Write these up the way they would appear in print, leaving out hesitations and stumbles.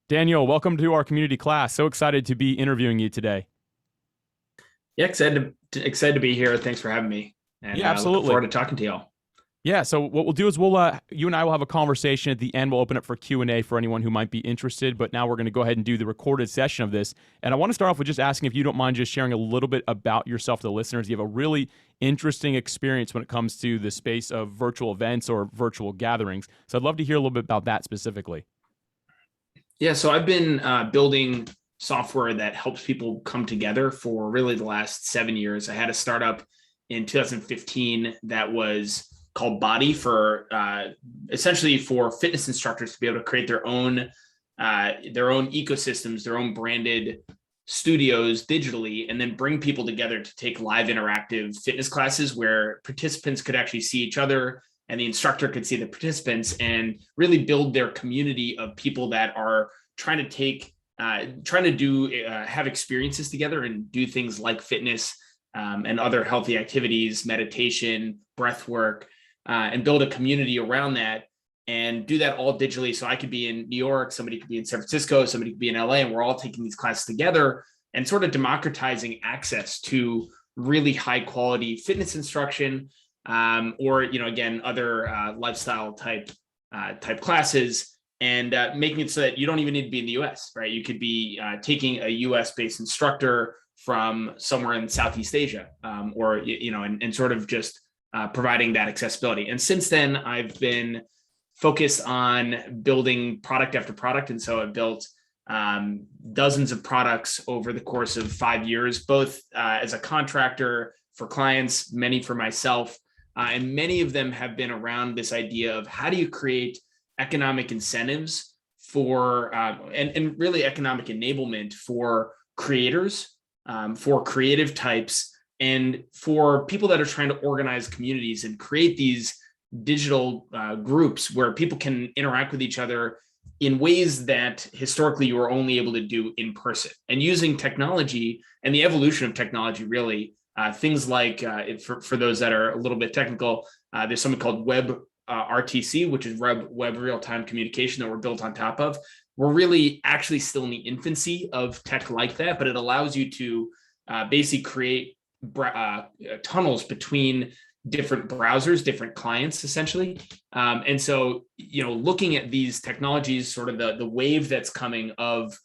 Daniel, welcome to our community class. So excited to be interviewing you today. Yeah, excited to be here. Thanks for having me, and Yeah, looking absolutely. forward to talking to y'all. Yeah, so what we'll do is you and I will have a conversation at the end. We'll open up for Q&A for anyone who might be interested, but now we're going to go ahead and do the recorded session of this. And I want to start off with just asking if you don't mind just sharing a little bit about yourself to the listeners. You have a really interesting experience when it comes to the space of virtual events or virtual gatherings. So I'd love to hear a little bit about that specifically. Yeah, so I've been building software that helps people come together for really the last 7 years. I had a startup in 2015 that was called Body for essentially for fitness instructors to be able to create their own ecosystems, their own branded studios digitally, and then bring people together to take live interactive fitness classes where participants could actually see each other and the instructor could see the participants and really build their community of people that are trying to do have experiences together and do things like fitness and other healthy activities, meditation, breath work, and build a community around that and do that all digitally. So I could be in New York, somebody could be in San Francisco, somebody could be in LA, and we're all taking these classes together and sort of democratizing access to really high quality fitness instruction, or again, other lifestyle type classes, and making it so that you don't even need to be in the US, right? You could be taking a US based instructor from somewhere in Southeast Asia, or and sort of just providing that accessibility. And since then, I've been focused on building product after product, and so I've built dozens of products over the course of 5 years, both as a contractor for clients, many for myself. And many of them have been around this idea of how do you create economic incentives for and really economic enablement for creators, for creative types, and for people that are trying to organize communities and create these digital groups where people can interact with each other in ways that historically you were only able to do in person. And using technology and the evolution of technology, really, things like, for those that are a little bit technical, there's something called Web RTC, which is web real-time communication that we're built on top of. We're really actually still in the infancy of tech like that, but it allows you to basically create tunnels between different browsers, different clients, essentially. And so, looking at these technologies, sort of the wave that's coming of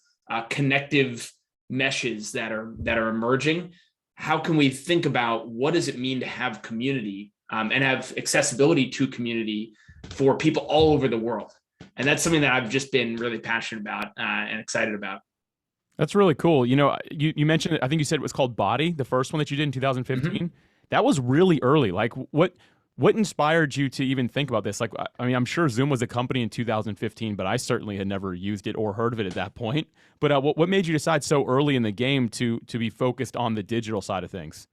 connective meshes that are emerging, how can we think about what does it mean to have community and have accessibility to community for people all over the world? And that's something that I've just been really passionate about and excited about. That's really cool. You mentioned, I think you said it was called Body, the first one that you did in 2015. Mm-hmm. That was really early. Like what inspired you to even think about this? Like, I mean, I'm sure Zoom was a company in 2015, but I certainly had never used it or heard of it at that point. But what made you decide so early in the game to be focused on the digital side of things?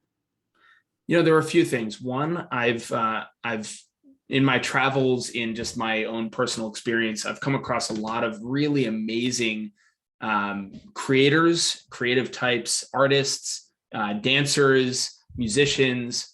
There are a few things. One, I've in my travels, in just my own personal experience, I've come across a lot of really amazing creators, creative types, artists, dancers, musicians,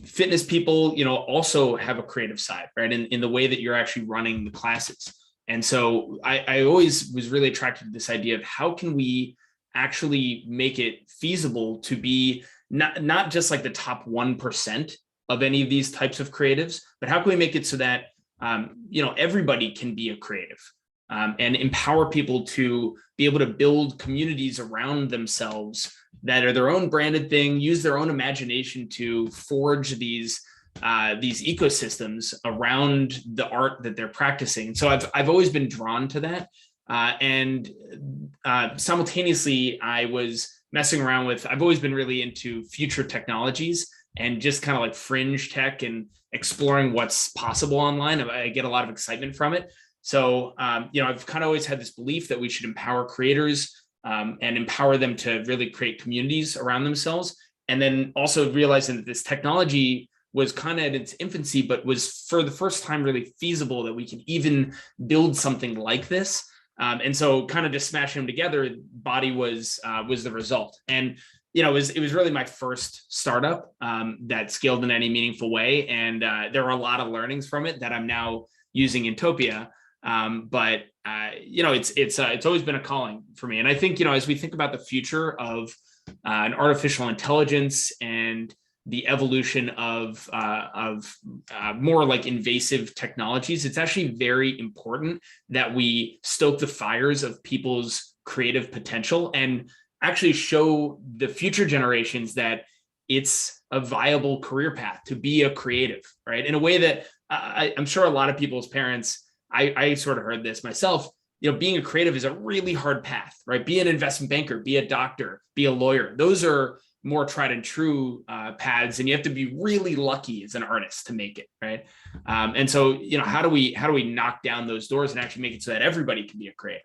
fitness people, also have a creative side, right? In the way that you're actually running the classes. And so I always was really attracted to this idea of how can we actually make it feasible to be not just like the top 1% of any of these types of creatives, but how can we make it so that everybody can be a creative, and empower people to be able to build communities around themselves that are their own branded thing, use their own imagination to forge these ecosystems around the art that they're practicing. So I've always been drawn to that, and simultaneously I was messing around with. I've always been really into future technologies and just kind of like fringe tech and exploring what's possible online. I get a lot of excitement from it. So, I've kind of always had this belief that we should empower creators and empower them to really create communities around themselves. And then also realizing that this technology was kind of at its infancy, but was for the first time really feasible that we can even build something like this. And so kind of just smashing them together, Body was the result. And it was really my first startup that scaled in any meaningful way. And there were a lot of learnings from it that I'm now using in Topia. But it's always been a calling for me. And I think, as we think about the future of an artificial intelligence and the evolution of more like invasive technologies, it's actually very important that we stoke the fires of people's creative potential and actually show the future generations that it's a viable career path to be a creative, right? In a way that I'm sure a lot of people's parents, I sort of heard this myself, being a creative is a really hard path, right? Be an investment banker, be a doctor, be a lawyer. Those are more tried and true paths, and you have to be really lucky as an artist to make it, right? And so, how do we knock down those doors and actually make it so that everybody can be a creator?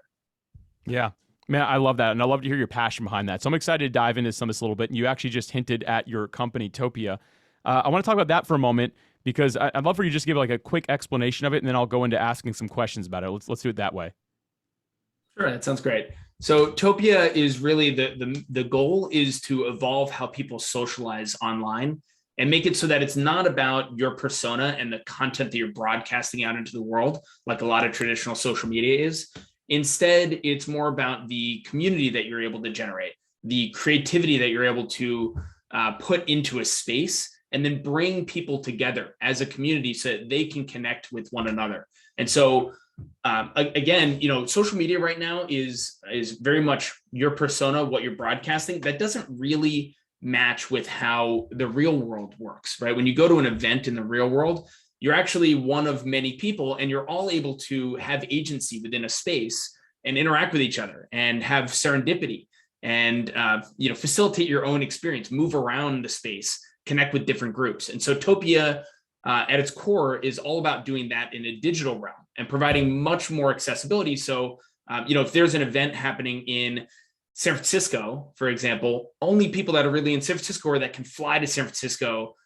Yeah. Man, I love that. And I love to hear your passion behind that. So I'm excited to dive into some of this a little bit. And you actually just hinted at your company, Topia. I want to talk about that for a moment because I'd love for you to just give like a quick explanation of it, and then I'll go into asking some questions about it. Let's do it that way. Sure, that sounds great. So Topia is really the goal is to evolve how people socialize online and make it so that it's not about your persona and the content that you're broadcasting out into the world, like a lot of traditional social media is. Instead, it's more about the community that you're able to generate, the creativity that you're able to put into a space, and then bring people together as a community so that they can connect with one another. And so, again, social media right now is very much your persona, what you're broadcasting. That doesn't really match with how the real world works, right? When you go to an event in the real world, you're actually one of many people, and you're all able to have agency within a space and interact with each other and have serendipity and facilitate your own experience, move around the space, connect with different groups. And so Topia, at its core, is all about doing that in a digital realm and providing much more accessibility. So, if there's an event happening in San Francisco, for example, only people that are really in San Francisco or that can fly to San Francisco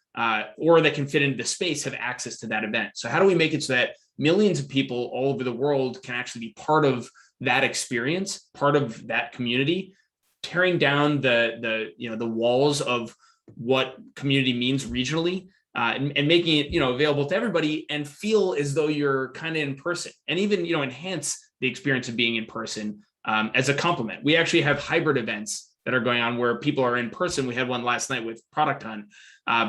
or that can fit into the space have access to that event. So how do we make it so that millions of people all over the world can actually be part of that experience, part of that community, tearing down the walls of what community means regionally, and making it available to everybody and feel as though you're kind of in person, and even enhance the experience of being in person as a complement. We actually have hybrid events that are going on where people are in person. We had one last night with Product Hunt.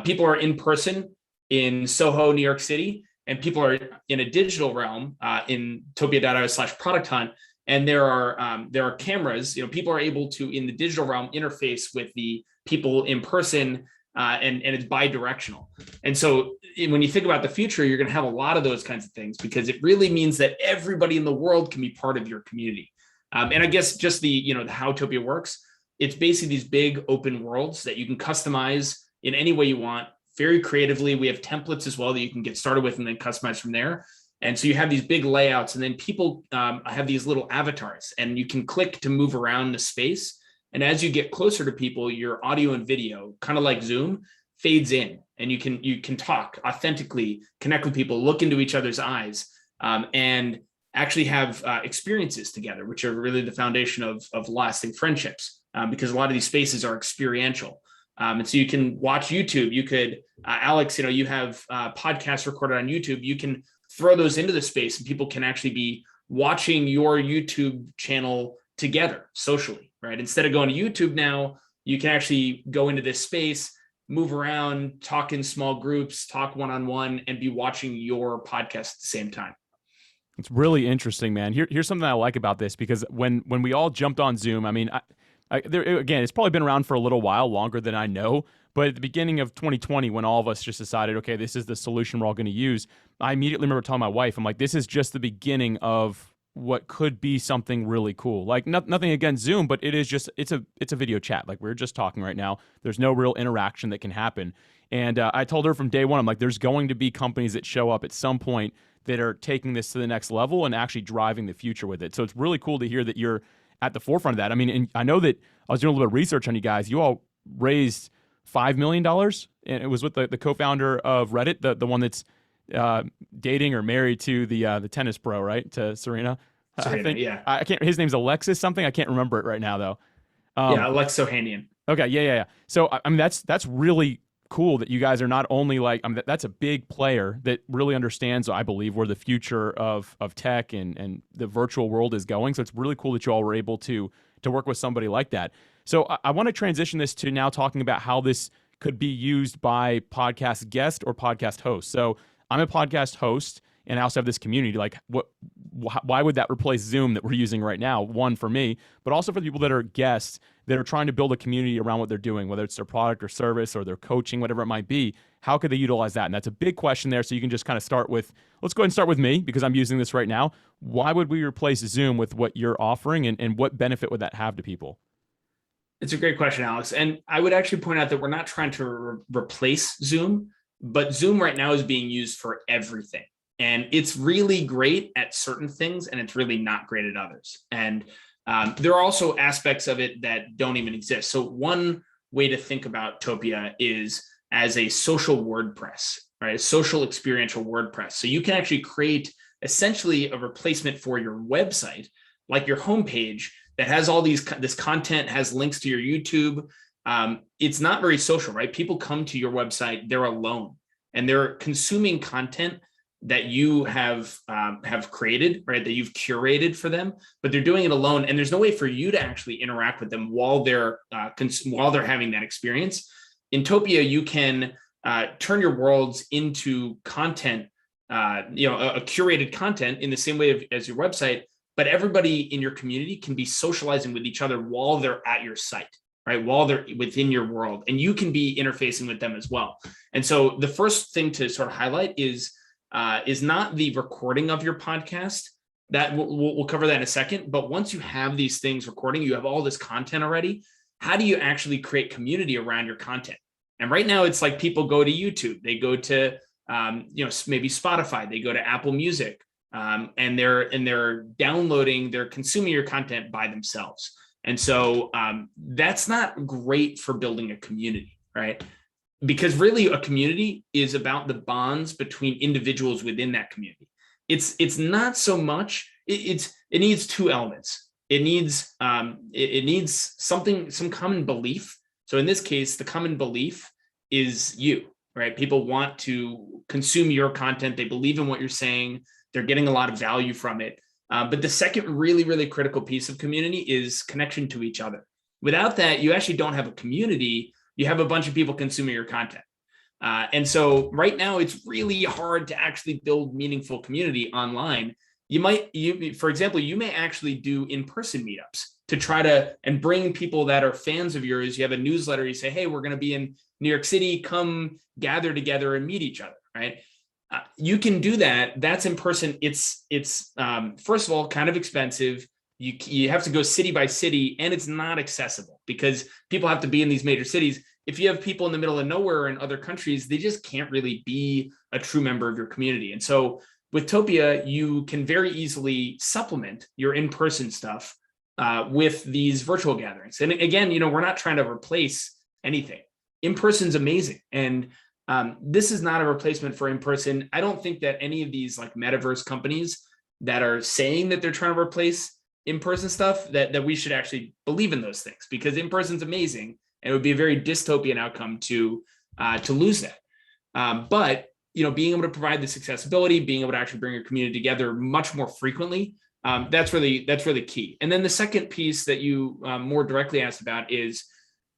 People are in person in Soho, New York City, and people are in a digital realm in topia.io/product hunt. And there are cameras. People are able to, in the digital realm, interface with the people in person, and it's bi-directional. And so when you think about the future, you're going to have a lot of those kinds of things, because it really means that everybody in the world can be part of your community. And I guess just the how Topia works, it's basically these big open worlds that you can customize in any way you want, very creatively. We have templates as well that you can get started with and then customize from there. And so you have these big layouts, and then people have these little avatars, and you can click to move around the space. And as you get closer to people, your audio and video, kind of like Zoom, fades in, and you can talk authentically, connect with people, look into each other's eyes, and actually have experiences together, which are really the foundation of lasting friendships, because a lot of these spaces are experiential. And so you can watch YouTube. You could, Alex, you have podcasts recorded on YouTube. You can throw those into the space, and people can actually be watching your YouTube channel together socially, right? Instead of going to YouTube now, you can actually go into this space, move around, talk in small groups, talk one-on-one, and be watching your podcast at the same time. It's really interesting, man. Here's something I like about this, because when we all jumped on Zoom, I mean, again, it's probably been around for a little while, longer than I know. But at the beginning of 2020, when all of us just decided, okay, this is the solution we're all going to use, I immediately remember telling my wife, I'm like, this is just the beginning of what could be something really cool. Like nothing against Zoom, but it's a video chat. Like we're just talking right now. There's no real interaction that can happen. And I told her from day one, I'm like, there's going to be companies that show up at some point that are taking this to the next level and actually driving the future with it. So it's really cool to hear that you're at the forefront of that. I mean, and I know that I was doing a little bit of research on you guys. You all raised $5 million, and it was with the co-founder of Reddit, the one that's dating or married to the tennis pro, right? To Serena. I think, yeah. I can't. His name's Alexis something. I can't remember it right now though. Yeah, Alexis Ohanian. Okay, yeah. So I mean, that's really cool that you guys are not only like, that's a big player that really understands, I believe, where the future of tech and the virtual world is going. So it's really cool that you all were able to work with somebody like that. So I want to transition this to now talking about how this could be used by podcast guests or podcast hosts. So I'm a podcast host, and I also have this community. Like, why would that replace Zoom that we're using right now? One, for me, but also for the people that are guests that are trying to build a community around what they're doing, whether it's their product or service or their coaching, whatever it might be. How could they utilize that? And that's a big question there. So you can just kind of start with, let's go ahead and start with me because I'm using this right now. Why would we replace Zoom with what you're offering, and what benefit would that have to people? It's a great question, Alex. And I would actually point out that we're not trying to replace Zoom, but Zoom right now is being used for everything. And it's really great at certain things, and it's really not great at others. And there are also aspects of it that don't even exist. So one way to think about Topia is as a social WordPress, right? A social experiential WordPress. So you can actually create essentially a replacement for your website, like your homepage that has all this content, has links to your YouTube. It's not very social, right? People come to your website, they're alone, and they're consuming content that you have created, right? That you've curated for them, but they're doing it alone, and there's no way for you to actually interact with them while they're having that experience. In Topia, you can turn your worlds into content, a curated content in the same way as your website, but everybody in your community can be socializing with each other while they're at your site, right? While they're within your world, and you can be interfacing with them as well. And so the first thing to sort of highlight is not the recording of your podcast. That we'll cover that in a second. But once you have these things recording, you have all this content already. How do you actually create community around your content? And right now it's like people go to YouTube, they go to maybe Spotify, they go to Apple Music, and they're downloading, they're consuming your content by themselves. And so that's not great for building a community, right? Because really a community is about the bonds between individuals within that community. It's not so much, it needs two elements. It needs some common belief. So in this case, the common belief is you, right? People want to consume your content. They believe in what you're saying. They're getting a lot of value from it. But the second really, really critical piece of community is connection to each other. Without that, you actually don't have a community. You have a bunch of people consuming your content. And so right now it's really hard to actually build meaningful community online. For example, you may actually do in-person meetups to try to, and bring people that are fans of yours. You have a newsletter, you say, hey, we're going to be in New York City, come gather together and meet each other, right? You can do that. That's in person. It's first of all, kind of expensive. You have to go city by city, and it's not accessible because people have to be in these major cities. If you have people in the middle of nowhere in other countries, they just can't really be a true member of your community. And so with Topia, you can very easily supplement your in-person stuff with these virtual gatherings. And again, we're not trying to replace anything. In-person's amazing. And this is not a replacement for in-person. I don't think that any of these like metaverse companies that are saying that they're trying to replace in-person stuff, that we should actually believe in those things, because in-person's amazing. And it would be a very dystopian outcome to lose that. But being able to provide this accessibility, being able to actually bring your community together much more frequently, that's really key. And then the second piece that you more directly asked about is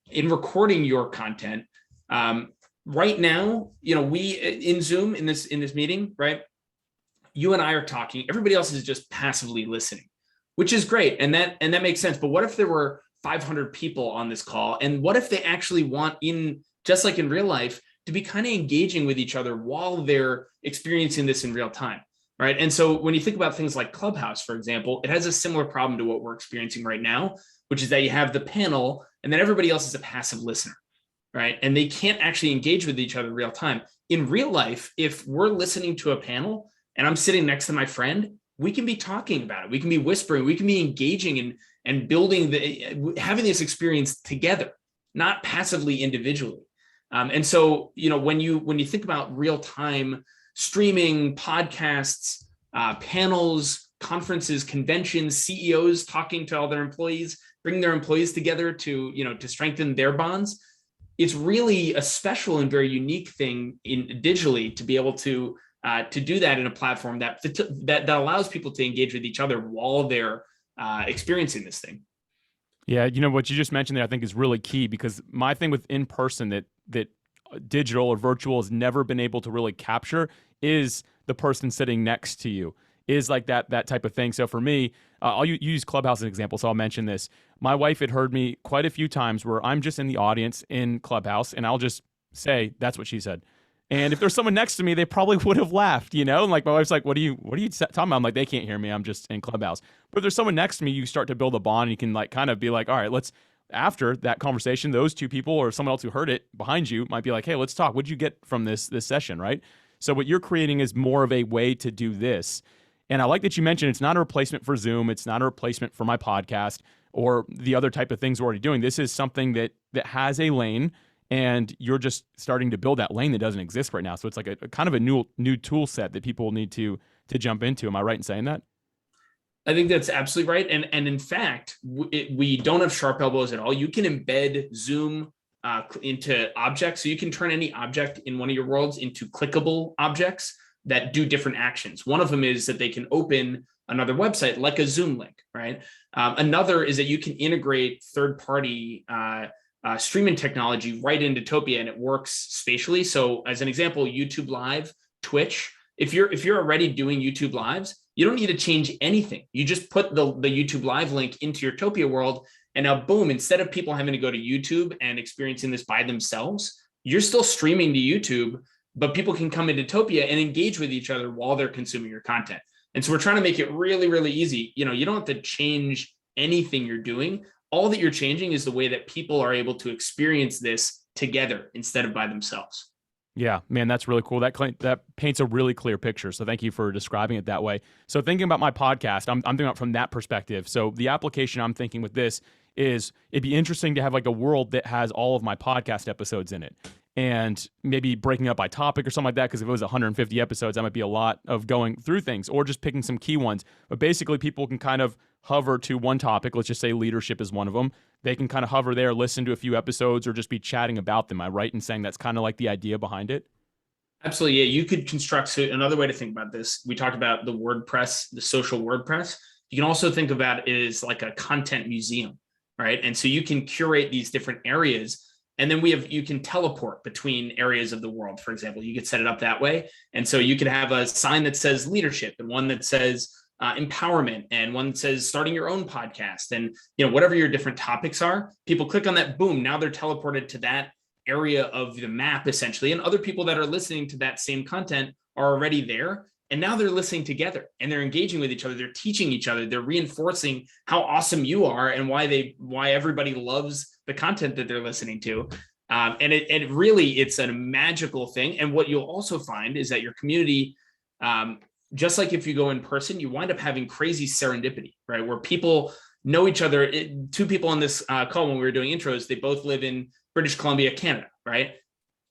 in recording your content. Right now, we in Zoom in this meeting, right? You and I are talking. Everybody else is just passively listening, which is great, and that makes sense. But what if there were 500 people on this call, and what if they actually want, in just like in real life, to be kind of engaging with each other while they're experiencing this in real time, right? And so when you think about things like Clubhouse, for example, it has a similar problem to what we're experiencing right now, which is that you have the panel, and then everybody else is a passive listener, right? And they can't actually engage with each other in real time. In real life, if we're listening to a panel and I'm sitting next to my friend, we can be talking about it. We can be whispering, we can be engaging and building having this experience together, not passively individually. And so, when you think about real time streaming, podcasts, panels, conferences, conventions, CEOs talking to all their employees, bringing their employees together to strengthen their bonds, it's really a special and very unique thing in digitally to be able to do that in a platform that allows people to engage with each other while they're experiencing this thing. Yeah, what you just mentioned there, I think is really key, because my thing with in person that digital or virtual has never been able to really capture is the person sitting next to you, is like that type of thing. So for me, I'll use Clubhouse as an example. So I'll mention this. My wife had heard me quite a few times where I'm just in the audience in Clubhouse, and I'll just say, "That's what she said." And if there's someone next to me, they probably would have laughed, And like my wife's like, "What are you talking about?" I'm like, "They can't hear me. I'm just in Clubhouse." But if there's someone next to me, you start to build a bond. And you can like kind of be like, "All right, let's." After that conversation, those two people or someone else who heard it behind you might be like, "Hey, let's talk. What did you get from this session?" Right? So what you're creating is more of a way to do this. And I like that you mentioned it's not a replacement for Zoom. It's not a replacement for my podcast or the other type of things we're already doing. This is something that has a lane, and you're just starting to build that lane that doesn't exist right now. So it's like a kind of a new tool set that people need to jump into. Am I right in saying that? I think that's absolutely right. And in fact, we don't have sharp elbows at all. You can embed Zoom into objects. So you can turn any object in one of your worlds into clickable objects that do different actions. One of them is that they can open another website like a Zoom link, right? Another is that you can integrate third-party streaming technology right into Topia, and it works spatially. So as an example, YouTube Live, Twitch, if you're already doing YouTube Lives, you don't need to change anything. You just put the YouTube Live link into your Topia world, and now boom, instead of people having to go to YouTube and experiencing this by themselves, you're still streaming to YouTube, but people can come into Topia and engage with each other while they're consuming your content. And so we're trying to make it really, really easy. You don't have to change anything you're doing. All that you're changing is the way that people are able to experience this together instead of by themselves. Yeah, man, that's really cool. That paints a really clear picture. So thank you for describing it that way. So thinking about my podcast, I'm thinking about from that perspective. So the application I'm thinking with this is it'd be interesting to have like a world that has all of my podcast episodes in it, and maybe breaking up by topic or something like that. Because if it was 150 episodes, that might be a lot of going through things, or just picking some key ones. But basically, people can kind of hover to one topic. Let's just say leadership is one of them. They can kind of hover there, listen to a few episodes, or just be chatting about them. Am I right in saying that's kind of like the idea behind it? Absolutely. Yeah. You could construct, so another way to think about this, we talked about the WordPress, the social WordPress. You can also think about it as like a content museum, right? And so you can curate these different areas, and then you can teleport between areas of the world. For example, you could set it up that way. And so you could have a sign that says leadership, and one that says empowerment, and one that says starting your own podcast, and whatever your different topics are, people click on that, boom, now they're teleported to that area of the map essentially, and other people that are listening to that same content are already there, and now they're listening together and they're engaging with each other, they're teaching each other, they're reinforcing how awesome you are and why everybody loves the content that they're listening to. And it's a magical thing. And what you'll also find is that your community, just like if you go in person, you wind up having crazy serendipity, right? Where people know each other. Two people on this call when we were doing intros, they both live in British Columbia, Canada, right?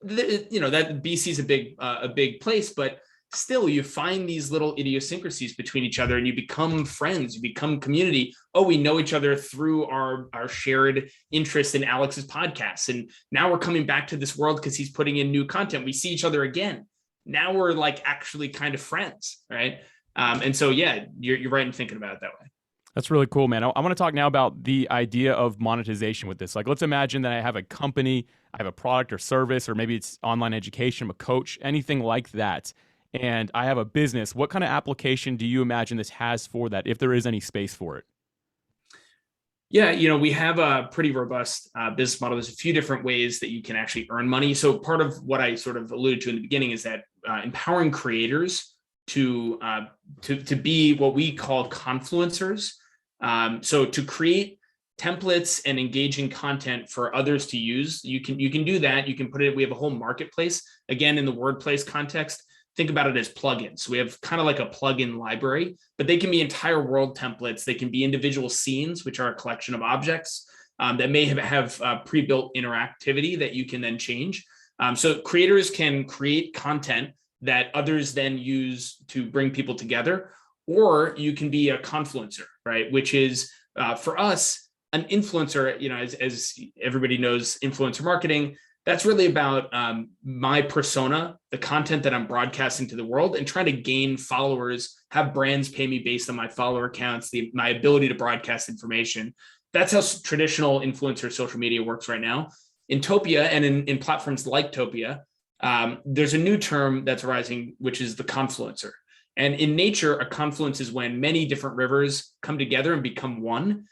That BC is a big place, but still you find these little idiosyncrasies between each other, and you become friends, you become community. Oh, we know each other through our shared interest in Alex's podcasts. And now we're coming back to this world because he's putting in new content. We see each other again. Now we're like actually kind of friends, right? And so, yeah, you're right in thinking about it that way. That's really cool, man. I want to talk now about the idea of monetization with this. Like, let's imagine that I have a company, I have a product or service, or maybe it's online education, I'm a coach, anything like that, and I have a business. What kind of application do you imagine this has for that, if there is any space for it? Yeah, we have a pretty robust business model. There's a few different ways that you can actually earn money. So part of what I sort of alluded to in the beginning is that empowering creators to be what we call confluencers. So to create templates and engaging content for others to use, you can do that. You can put it. We have a whole marketplace. Again, in the WordPress context, think about it as plugins. We have kind of like a plugin library, but they can be entire world templates. They can be individual scenes, which are a collection of objects that may have pre-built interactivity that you can then change. So creators can create content that others then use to bring people together, or you can be a confluencer, right? Which is for us, an influencer, as everybody knows, influencer marketing, that's really about my persona, the content that I'm broadcasting to the world, and trying to gain followers, have brands pay me based on my follower counts, my ability to broadcast information. That's how traditional influencer social media works right now. In Topia and in platforms like Topia, there's a new term that's rising, which is the confluencer. And in nature, a confluence is when many different rivers come together and become one.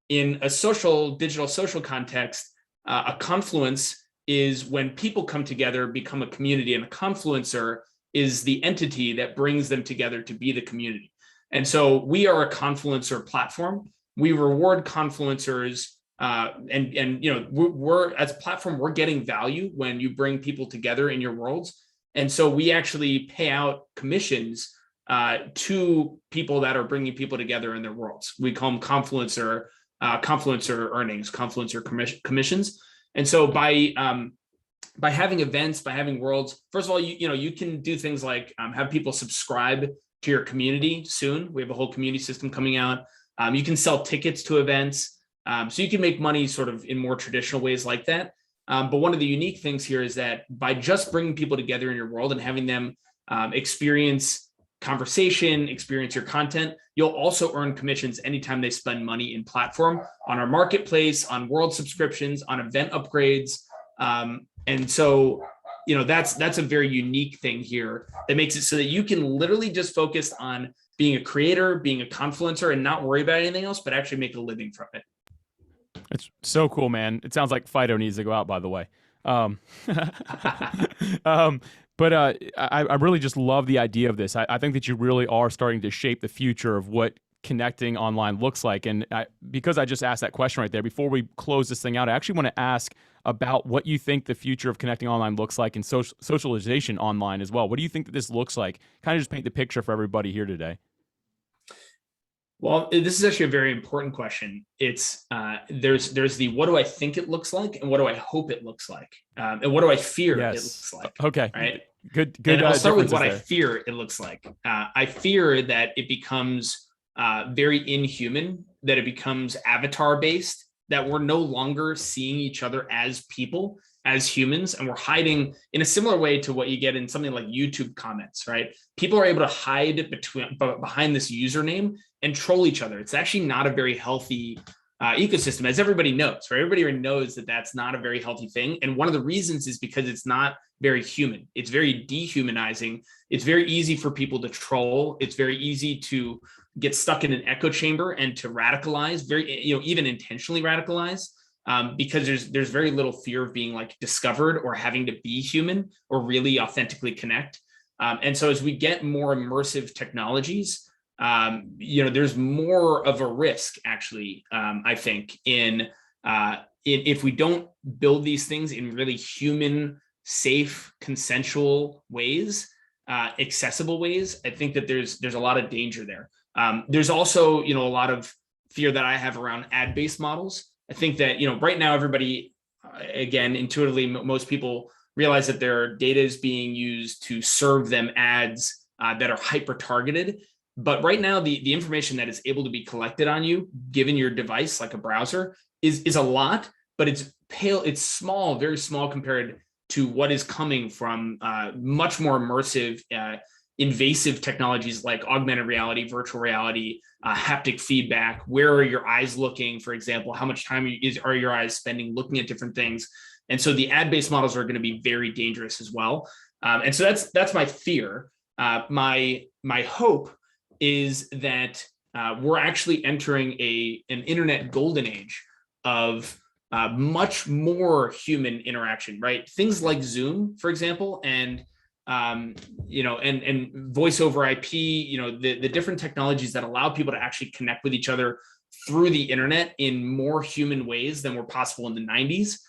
In a digital social context, a confluence is when people come together, become a community, and a confluencer is the entity that brings them together to be the community. And so we are a confluencer platform. We reward confluencers, and we're as a platform, we're getting value when you bring people together in your worlds. And so we actually pay out commissions to people that are bringing people together in their worlds. We call them confluencer earnings, confluencer commissions. And so by having events, by having worlds, first of all, you can do things like have people subscribe to your community soon. We have a whole community system coming out. You can sell tickets to events. So you can make money sort of in more traditional ways like that. But one of the unique things here is that by just bringing people together in your world and having them experience conversation, experience your content, you'll also earn commissions anytime they spend money in platform, on our marketplace, on world subscriptions, on event upgrades. And so, that's a very unique thing here that makes it so that you can literally just focus on being a creator, being a confluencer, and not worry about anything else, but actually make a living from it. It's so cool, man. It sounds like Fido needs to go out, by the way. But I really just love the idea of this. I think that you really are starting to shape the future of what connecting online looks like. And because I just asked that question right there, before we close this thing out, I actually want to ask about what you think the future of connecting online looks like and socialization online as well. What do you think that this looks like? Kind of just paint the picture for everybody here today. Well, this is actually a very important question. It's there's the what do I think it looks like, and what do I hope it looks like, and what do I fear it looks like. Okay, right. Good. And I'll start with what I fear it looks like. I fear that it becomes very inhuman, that it becomes avatar based, that we're no longer seeing each other as people, as humans, and we're hiding in a similar way to what you get in something like YouTube comments, right? People are able to hide behind this username and troll each other. It's actually not a very healthy ecosystem, as everybody knows, right? Everybody knows that that's not a very healthy thing. And one of the reasons is because it's not very human. It's very dehumanizing. It's very easy for people to troll. It's very easy to get stuck in an echo chamber and to radicalize, even intentionally radicalize, because there's very little fear of being like discovered or having to be human or really authentically connect. And so as we get more immersive technologies, there's more of a risk actually, I think, in if we don't build these things in really human, safe, consensual ways, accessible ways. I think that there's a lot of danger there. There's also, a lot of fear that I have around ad-based models. I think that, right now, everybody, again, intuitively, most people realize that their data is being used to serve them ads that are hyper-targeted. But right now, the information that is able to be collected on you, given your device, like a browser, is a lot, but it's small, very small compared to what is coming from much more immersive, invasive technologies like augmented reality, virtual reality, haptic feedback. Where are your eyes looking, for example? How much time are your eyes spending looking at different things? And so the ad-based models are going to be very dangerous as well. And so that's my fear. My hope is that we're actually entering an internet golden age of much more human interaction, right? Things like Zoom, for example, and voice over IP, the different technologies that allow people to actually connect with each other through the internet in more human ways than were possible in the 90s.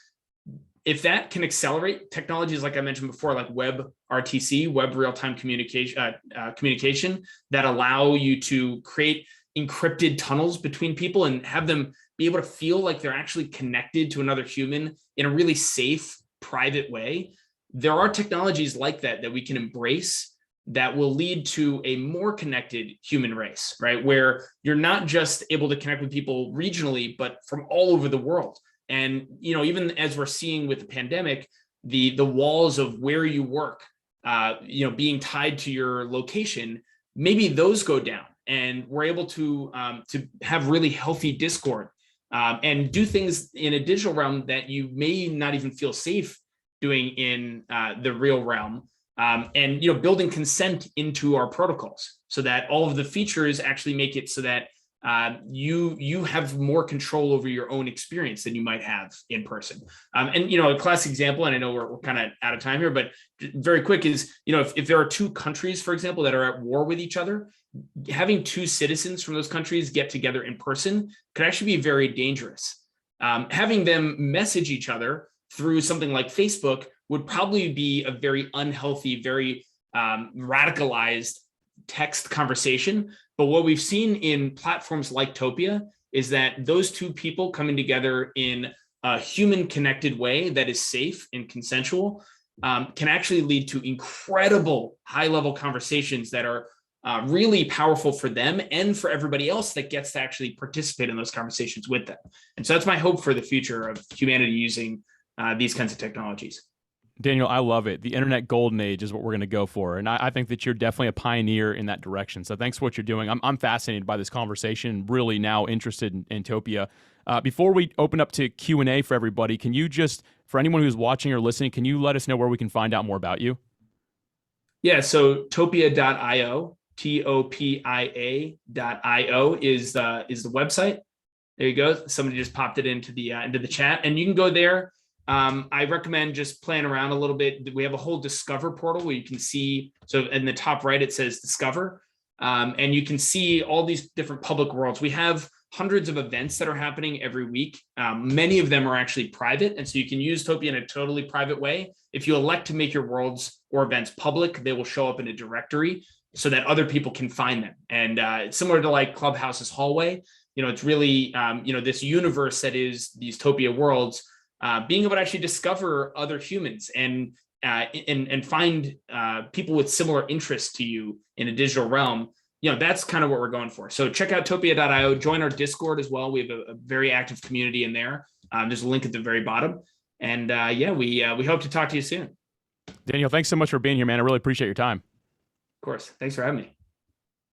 If that can accelerate technologies, like I mentioned before, like web RTC, web real-time communication that allow you to create encrypted tunnels between people and have them be able to feel like they're actually connected to another human in a really safe, private way. There are technologies like that we can embrace that will lead to a more connected human race, right? Where you're not just able to connect with people regionally, but from all over the world. And, even as we're seeing with the pandemic, the walls of where you work, being tied to your location, maybe those go down, and we're able to have really healthy Discord, and do things in a digital realm that you may not even feel safe doing in the real realm. And building consent into our protocols so that all of the features actually make it so that you have more control over your own experience than you might have in person. And a classic example, and I know we're kind of out of time here, but very quick is, if there are two countries, for example, that are at war with each other, having two citizens from those countries get together in person could actually be very dangerous. Having them message each other through something like Facebook would probably be a very unhealthy, very radicalized text conversation. But what we've seen in platforms like Topia is that those two people coming together in a human connected way that is safe and consensual can actually lead to incredible high level conversations that are really powerful for them and for everybody else that gets to actually participate in those conversations with them. And so that's my hope for the future of humanity using these kinds of technologies. Daniel, I love it. The internet golden age is what we're going to go for. And I think that you're definitely a pioneer in that direction. So thanks for what you're doing. I'm fascinated by this conversation, really now interested in Topia. Before we open up to Q&A for everybody, can you just, for anyone who's watching or listening, can you let us know where we can find out more about you? Yeah, so topia.io, Topia.io is the website. There you go. Somebody just popped it into the chat, and you can go there. I recommend just playing around a little bit. We have a whole Discover portal where you can see, so in the top right, it says Discover, and you can see all these different public worlds. We have hundreds of events that are happening every week. Many of them are actually private, and so you can use Topia in a totally private way. If you elect to make your worlds or events public, they will show up in a directory so that other people can find them. And it's similar to like Clubhouse's hallway. It's really, this universe that is these Topia worlds, being able to actually discover other humans and find people with similar interests to you in a digital realm. That's kind of what we're going for. So check out Topia.io, join our Discord as well. We have a very active community in there. There's a link at the very bottom. And we hope to talk to you soon. Daniel, thanks so much for being here, man. I really appreciate your time. Of course. Thanks for having me.